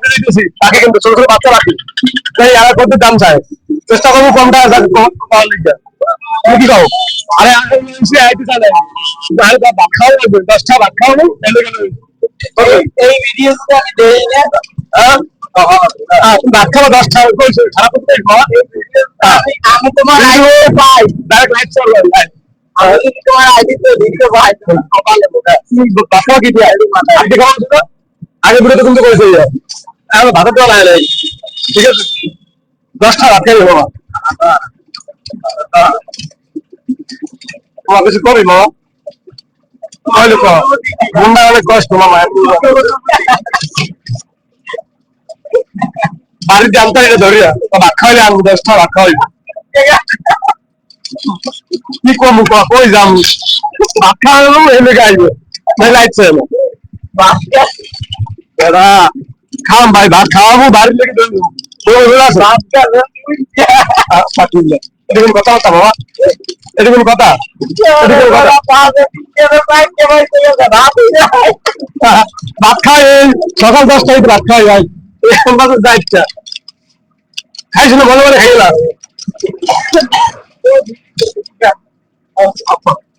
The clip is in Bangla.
করতে দিতেছি তাকে কিন্তু ছোট ছোট বাচ্চা রাখি তাই আর করতে দাম চায় চেষ্টা করবো কমটা পাওয়ার লিখে তুমি কি খাও আরে আইতে চালে আরে ভাত খাওয়া লাগবে 10টা ভাত খাওয়াবো এই ভিডিওটা আমি দেই না ভাত খাওয়া 10টা খারাপ করতে আমি তোমার পাই ডাইরেক্ট লাইট চলবে আমি যদি তোমার আইডি তো ভিডিও পাই কপালে বাবা কি দিয়ে আইডি মাথা আপনি খাওয়া ছিল আগে ভিডিও কিন্তু করেছে আমি ভাত দেওয়া লাগে ঠিক আছে 10টা ভাত খাই বাবা তোমার কিছু করবি বাবা তাহলে মনটা অনেক কষ্ট মামা বাড়িতে আনতে এটা ধরিয়া ভাত খাওয়াইলে আনবো 10টা ভাত খাওয়াইবো কি করবো কই যাম ভাত খাওয়াবো এনে গাইবো লাইটছে দাদা খাম ভাই ভাত খাওয়াবো বাড়ির লেগে ধরবো এটা কোন কথাবার্তা বাবা এটা কোন কথা ভাত খাই সকাল 10টায় ভাত খাই ভাই এখন বাজার যাইটা খাইছিল ভালো ভালো খাইলাম